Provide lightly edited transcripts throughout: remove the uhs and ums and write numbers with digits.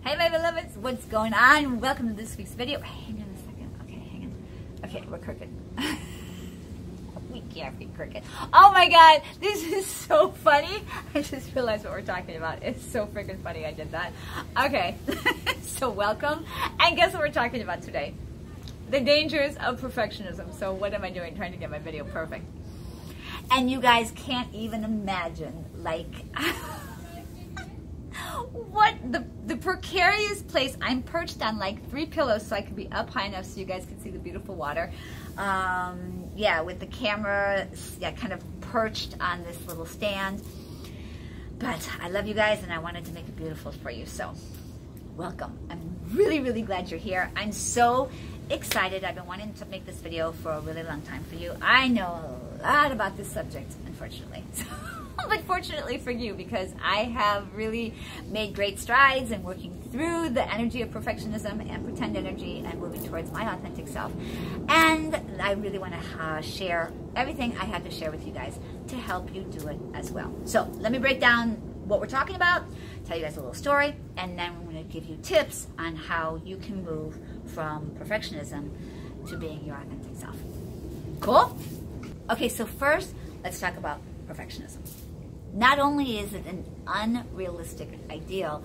Hey my beloveds, what's going on? Welcome to this week's video. Hang on a second. Okay, hang on. Okay, we're crooked. We can't be crooked. Oh my god, this is so funny. I just realized what we're talking about. It's so freaking funny I did that. Okay, so welcome. And guess what we're talking about today? The dangers of perfectionism. So what am I doing? Trying to get my video perfect. And you guys can't even imagine, like... what the precarious place. I'm perched on like 3 pillows so I can be up high enough so you guys can see the beautiful water. Yeah, with the camera, yeah, kind of perched on this little stand. But I love you guys and I wanted to make it beautiful for you, so welcome. I'm really glad you're here. I'm so excited. I've been wanting to make this video for a really long time for you. I know a lot about this subject, unfortunately. But fortunately for you, because I have really made great strides in working through the energy of perfectionism and pretend energy and moving towards my authentic self. And I really want to share everything I had to share with you guys to help you do it as well. So let me break down what we're talking about, tell you guys a little story, and then I'm going to give you tips on how you can move from perfectionism to being your authentic self. Cool? Okay, so first, let's talk about perfectionism. Not only is it an unrealistic ideal,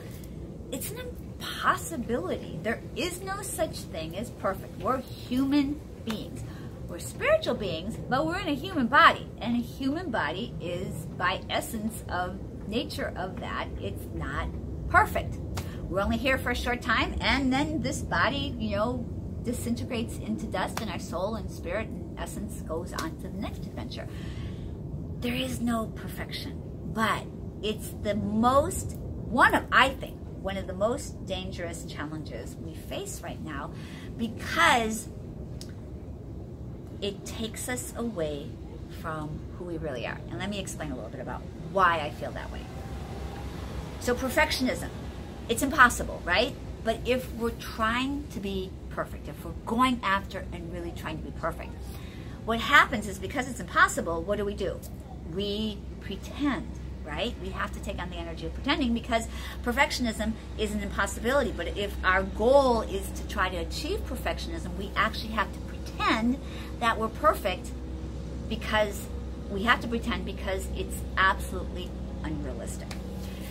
it's an impossibility. There is no such thing as perfect. We're human beings. We're spiritual beings, but we're in a human body. And a human body is, by essence of nature of that, it's not perfect. We're only here for a short time, and then this body, you know, disintegrates into dust, and our soul and spirit and essence goes on to the next adventure. There is no perfection. But it's the most, I think, one of the most dangerous challenges we face right now, because it takes us away from who we really are. And let me explain a little bit about why I feel that way. So perfectionism, it's impossible, right? But if we're trying to be perfect, if we're going after and really trying to be perfect, what happens is, because it's impossible, what do? We pretend. Right? We have to take on the energy of pretending, because perfectionism is an impossibility. But if our goal is to try to achieve perfectionism, we actually have to pretend that we're perfect, because we have to pretend because it's absolutely unrealistic.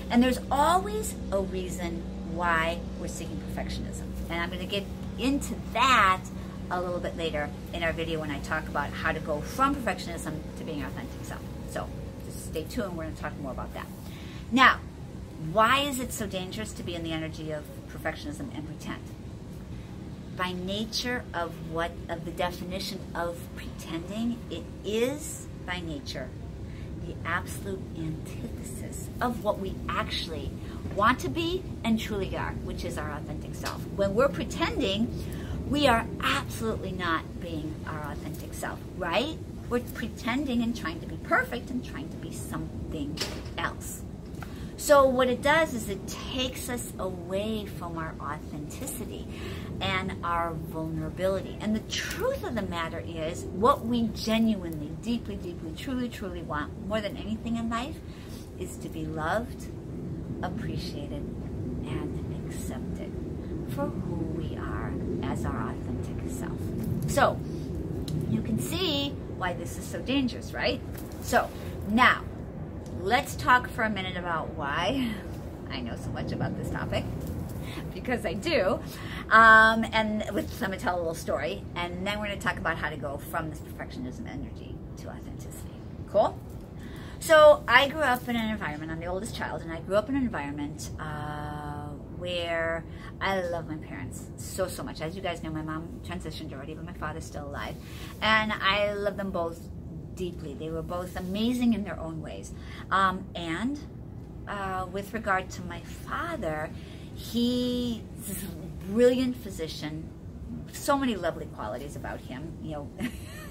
And there's always a reason why we're seeking perfectionism. And I'm going to get into that a little bit later in our video when I talk about how to go from perfectionism to being our authentic self. So stay tuned, we're going to talk more about that. Now, why is it so dangerous to be in the energy of perfectionism and pretend? By nature of the definition of pretending, it is by nature the absolute antithesis of what we actually want to be and truly are, which is our authentic self. When we're pretending, we are absolutely not being our authentic self, right? We're pretending and trying to be perfect and trying to be something else. So what it does is it takes us away from our authenticity and our vulnerability. And the truth of the matter is, what we genuinely, deeply, truly want more than anything in life is to be loved, appreciated, and accepted for who we are as our authentic self. So you can see why this is so dangerous, right? So now let's talk for a minute about why I know so much about this topic, because I do. And I'm going to tell a little story, and then we're going to talk about how to go from this perfectionism energy to authenticity. Cool? So I grew up in an environment, I'm the oldest child, and I grew up in an environment where I love my parents so much. As you guys know, my mom transitioned already, but my father's still alive. And I love them both deeply. They were both amazing in their own ways. With regard to my father, he's a brilliant physician, so many lovely qualities about him, you know,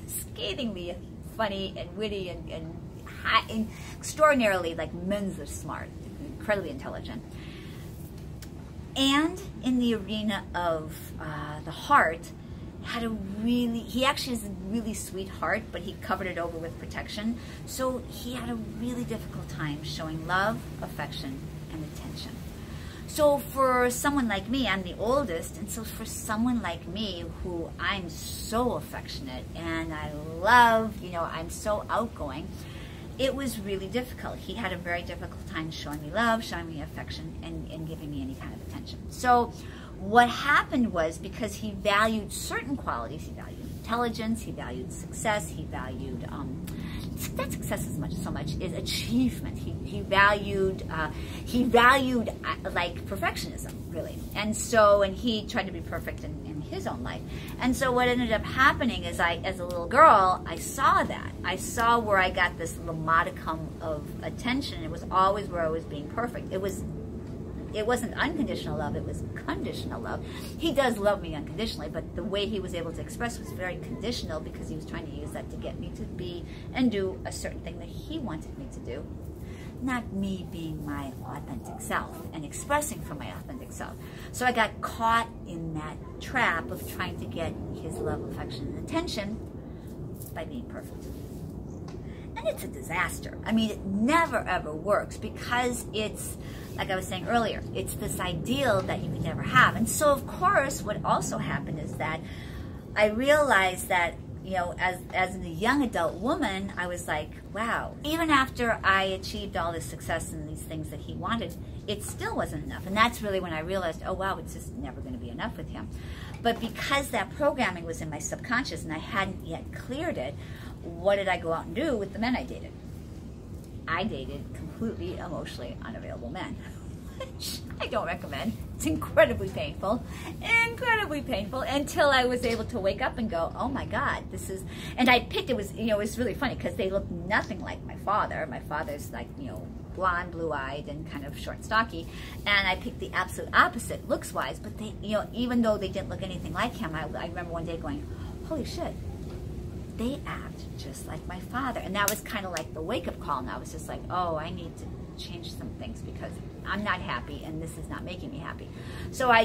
scathingly funny and witty and extraordinarily, like, Mensa smart, incredibly intelligent. And in the arena of the heart, he actually has a really sweet heart, but he covered it over with protection. So he had a really difficult time showing love, affection, and attention. So for someone like me, I'm the oldest, and so for someone like me who I'm so affectionate and I love, you know, I'm so outgoing, it was really difficult. He had a very difficult time showing me love, showing me affection, and giving me any kind of attention. So what happened was, because he valued certain qualities, he valued intelligence, he valued success, he valued, not success so much is achievement. He valued like perfectionism, really. And so, and he tried to be perfect in his own life. And so what ended up happening is, as a little girl, I saw that. I saw where I got this little modicum of attention. It was always where I was being perfect. It wasn't unconditional love, it was conditional love. He does love me unconditionally, but the way he was able to express was very conditional, because he was trying to use that to get me to be and do a certain thing that he wanted me to do, not me being my authentic self and expressing from my authentic self. So I got caught in that trap of trying to get his love, affection, and attention by being perfect. And it's a disaster. I mean, it never ever works, because it's, like I was saying earlier, it's this ideal that you can never have. And so, of course, what also happened is that I realized that, you know, as a young adult woman, I was like, wow, even after I achieved all this success and these things that he wanted, it still wasn't enough. And that's really when I realized, oh wow, it's just never going to be enough with him. But because that programming was in my subconscious and I hadn't yet cleared it, what did I go out and do with the men I dated? I dated completely emotionally unavailable men, which I don't recommend. It's incredibly painful, until I was able to wake up and go, oh my God, this is, and I picked, it was, you know, it was really funny, because they looked nothing like my father. My father's like, you know, blonde, blue-eyed, and kind of short and stocky, and I picked the absolute opposite looks-wise, but they, you know, even though they didn't look anything like him, I remember one day going, holy shit, they act just like my father. And that was kind of like the wake-up call, and I was just like, oh, I need to change some things, because I'm not happy and this is not making me happy. So I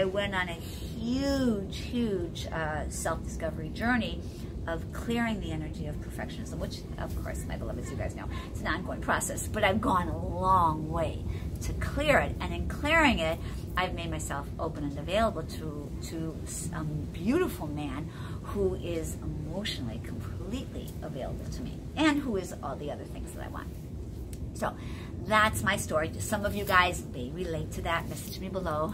went on a huge self-discovery journey of clearing the energy of perfectionism, which, of course, my beloveds, you guys know, it's an ongoing process, but I've gone a long way to clear it. And in clearing it, I've made myself open and available to a beautiful man who is emotionally completely available to me, and who is all the other things that I want. So that's my story. Some of you guys may relate to that. Message me below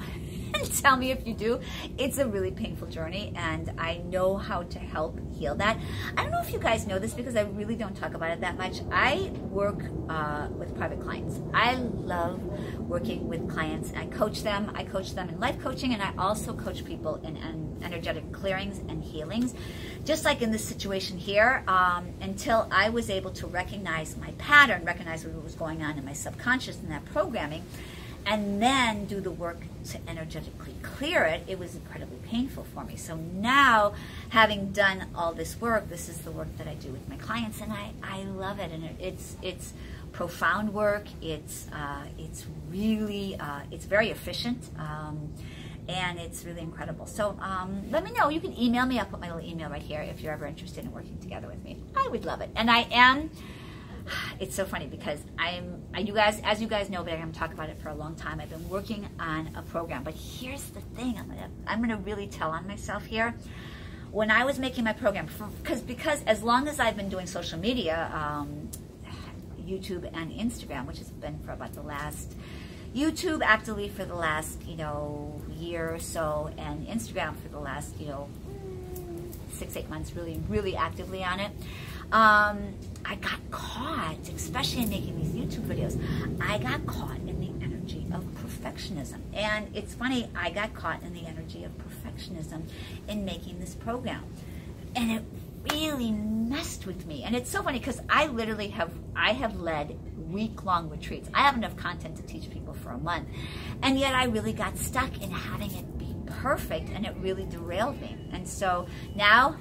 and tell me if you do. It's a really painful journey, and I know how to help heal that. I don't know if you guys know this, because I really don't talk about it that much. I work with private clients. I love working with clients. I coach them. I coach them in life coaching, and I also coach people in energetic clearings and healings. Just like in this situation here, until I was able to recognize my pattern, recognize what was going on in my subconscious and that programming, and then do the work to energetically clear it, it was incredibly painful for me. So now, having done all this work, this is the work that I do with my clients, and I love it. And it's profound work. It's really it's very efficient. And it's really incredible. So let me know. You can email me. I'll put my little email right here if you're ever interested in working together with me. I would love it. And I am, it's so funny, because as you guys know, but I'm going to talk about it for a long time. I've been working on a program. But here's the thing. I'm gonna really tell on myself here. When I was making my program, because as long as I've been doing social media, YouTube and Instagram, which has been for about the last, YouTube actively for the last, year or so, and Instagram for the last, 6-8 months, really actively on it. I got caught, especially in making these YouTube videos, I got caught in the energy of perfectionism. And it's funny, I got caught in the energy of perfectionism in making this program. And it really messed with me. And it's so funny, because I have led week-long retreats. I have enough content to teach people for a month. And yet I really got stuck in having it be perfect, and it really derailed me. And so now,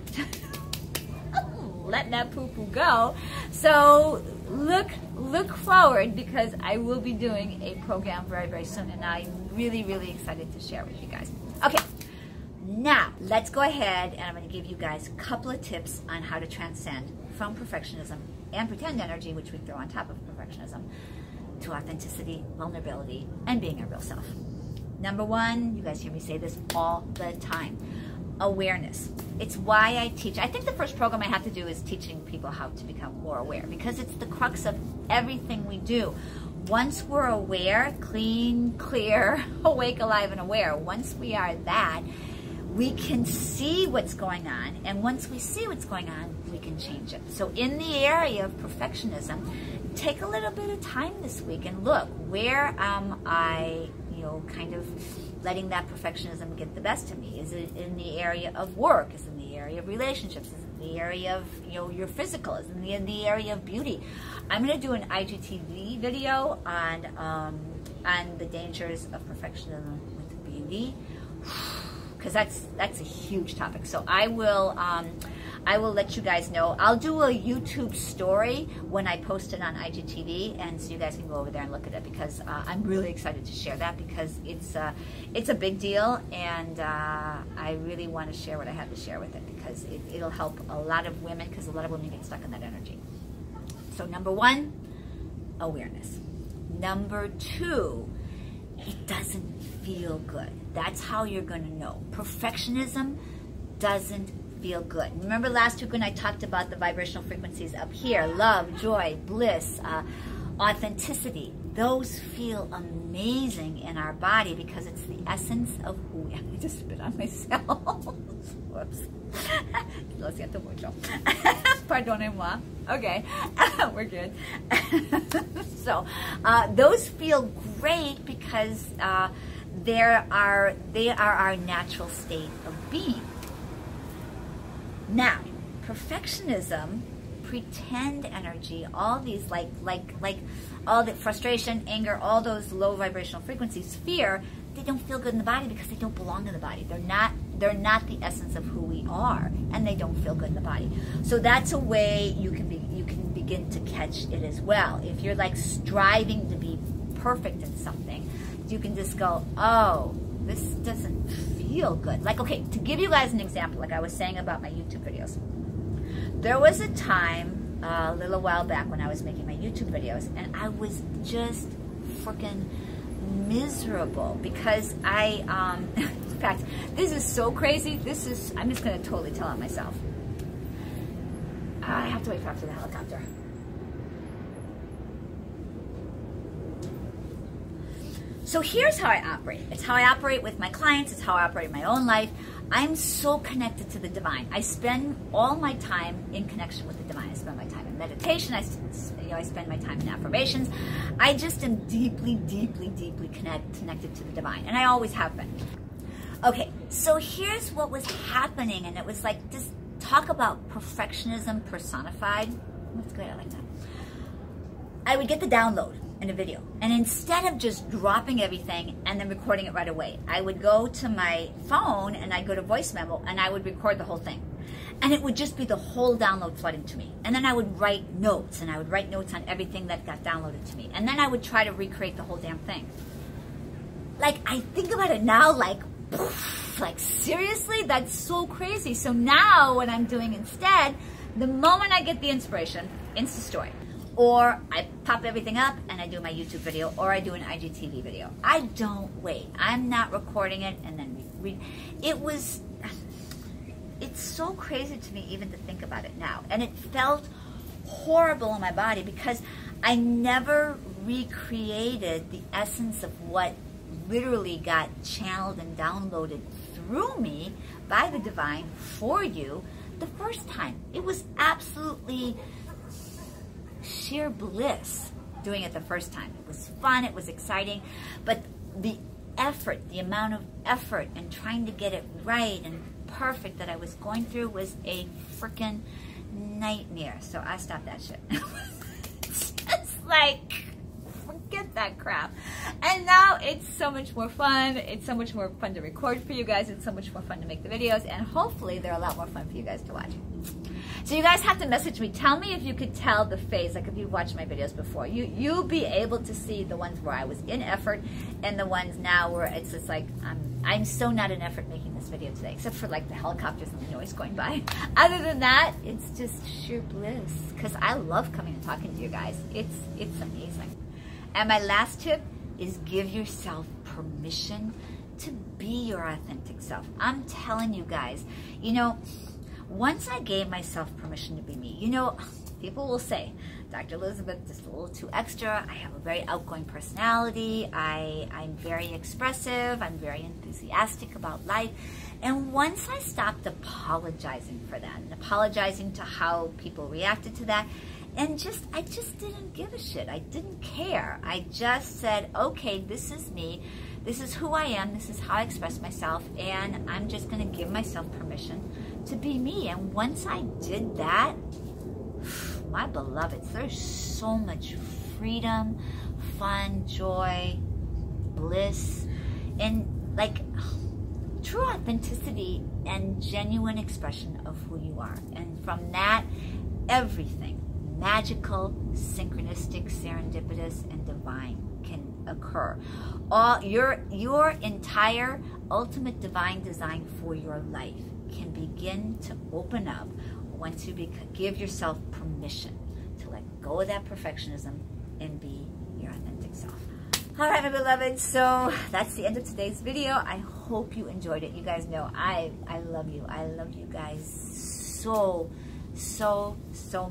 letting that poo-poo go. So look forward, because I will be doing a program very, very soon, and I'm really excited to share with you guys. Okay. Now, let's go ahead, and I'm going to give you guys a couple of tips on how to transcend from perfectionism and pretend energy, which we throw on top of perfectionism, to authenticity, vulnerability, and being a real self. Number one, you guys hear me say this all the time, awareness. It's why I teach. I think the first program I have to do is teaching people how to become more aware, because it's the crux of everything we do. Once we're aware, clean, clear, awake, alive, and aware, once we are that, we can see what's going on, and once we see what's going on, we can change it. So in the area of perfectionism, take a little bit of time this week and look, where am I, kind of letting that perfectionism get the best of me? Is it in the area of work? Is it in the area of relationships? Is it in the area of, your physical? Is it in the area of beauty? I'm going to do an IGTV video on the dangers of perfectionism with beauty, because that's a huge topic. So I will let you guys know. I'll do a YouTube story when I post it on IGTV, and so you guys can go over there and look at it, because I'm really excited to share that, because it's a big deal, and I really want to share what I have to share with it, because it'll help a lot of women, because a lot of women get stuck in that energy. So number one, awareness. Number two, it doesn't feel good. That's how you're going to know. Perfectionism doesn't feel good. Remember last week when I talked about the vibrational frequencies up here, love, joy, bliss, authenticity, those feel amazing in our body, because it's the essence of who we are. I just spit on myself. Whoops. Lo siento mucho. Perdónenme. Okay, we're good. So those feel great, because they are our natural state of being. Now, perfectionism, pretend energy, all these like all the frustration, anger, all those low vibrational frequencies, fear, they don't feel good in the body because they don't belong in the body. They're not the essence of who we are, and they don't feel good in the body. So that's a way you can begin to catch it as well. If you're like striving to be perfect in something, you can just go, oh, this doesn't feel good. Like, okay, to give you guys an example, like I was saying about my YouTube videos, there was a time a little while back when I was making my YouTube videos, and I was just freaking miserable, because in fact, this is so crazy. I'm just going to totally tell on myself. I have to wait for after the helicopter. So here's how I operate. It's how I operate with my clients. It's how I operate in my own life. I'm so connected to the divine. I spend all my time in connection with the divine. I spend my time in meditation. I spend my time in affirmations. I just am deeply, deeply, deeply connected to the divine, and I always have been. Okay, so here's what was happening, and it was like this talk about perfectionism personified. That's good. I like that. I would get the download in a video, and instead of just dropping everything and then recording it right away, I would go to my phone and I'd go to voice memo and I would record the whole thing, and it would just be the whole download flooding to me. And then I would write notes, and I would write notes on everything that got downloaded to me, and then I would try to recreate the whole damn thing. Like, I think about it now, like seriously, that's so crazy. So now what I'm doing instead, the moment I get the inspiration, Insta story, or I pop everything up and I do my YouTube video, or I do an IGTV video. I don't wait. I'm not recording it and then it's so crazy to me even to think about it now. And it felt horrible in my body, because I never recreated the essence of what literally got channeled and downloaded through me by the divine for you the first time. It was absolutely sheer bliss doing it the first time. It was fun, it was exciting, but the effort, the amount of effort and trying to get it right and perfect that I was going through was a freaking nightmare. So I stopped that shit. It's just like, forget that crap. And now it's so much more fun. It's so much more fun to record for you guys. It's so much more fun to make the videos, and hopefully they're a lot more fun for you guys to watch. So you guys have to message me. Tell me if you could tell the phase, like if you've watched my videos before. You'll be able to see the ones where I was in effort and the ones now where it's just like, I'm so not in effort making this video today, except for like the helicopters and the noise going by. Other than that, it's just sheer bliss, because I love coming and talking to you guys. It's amazing. And my last tip is give yourself permission to be your authentic self. I'm telling you guys, you know, once I gave myself permission to be me, you know, people will say, Dr. Elizabeth, just a little too extra. I have a very outgoing personality. I'm very expressive. I'm very enthusiastic about life. And once I stopped apologizing for that and apologizing to how people reacted to that, and I just didn't give a shit. I didn't care. I just said, okay, this is me. This is who I am. This is how I express myself. And I'm just going to give myself permission to be me. And once I did that, my beloveds, there's so much freedom, fun, joy, bliss, and like true authenticity and genuine expression of who you are. And from that, everything magical, synchronistic, serendipitous, and divine can occur. All your entire ultimate divine design for your life can begin to open up once you give yourself permission to let go of that perfectionism and be your authentic self. All right, my beloved, so that's the end of today's video. I hope you enjoyed it. You guys know I love you. I love you guys so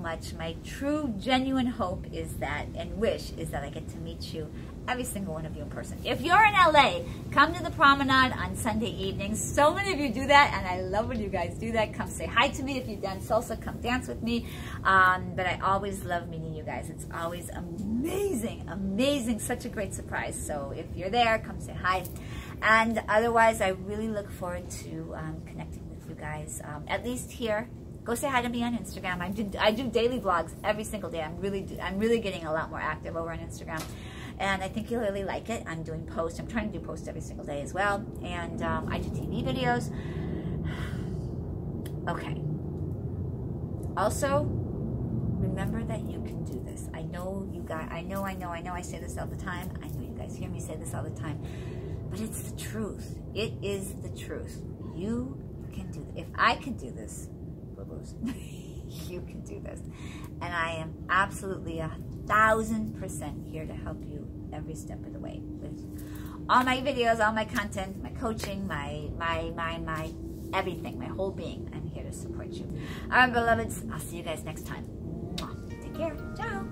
much. My true, genuine hope is that, and wish, is that I get to meet you, every single one of you in person. If you're in LA, come to the promenade on Sunday evenings. So many of you do that, and I love when you guys do that. Come say hi to me. If you dance salsa, come dance with me. But I always love meeting you guys. It's always amazing, amazing, such a great surprise. So if you're there, come say hi. And otherwise, I really look forward to connecting with you guys, at least here. Go say hi to me on Instagram. I do daily vlogs every single day. I'm really getting a lot more active over on Instagram, and I think you'll really like it. I'm doing posts. I'm trying to do posts every single day as well, and I do TV videos. Okay. Also, remember that you can do this. I know you guys. I know. I say this all the time. I know you guys hear me say this all the time, but it's the truth. It is the truth. You can do this. If I could do this, you can do this, and I am absolutely 1000% here to help you every step of the way with all my videos, all my content, my coaching, my everything, my whole being. I'm here to support you. All right, beloveds, I'll see you guys next time. Take care. Ciao.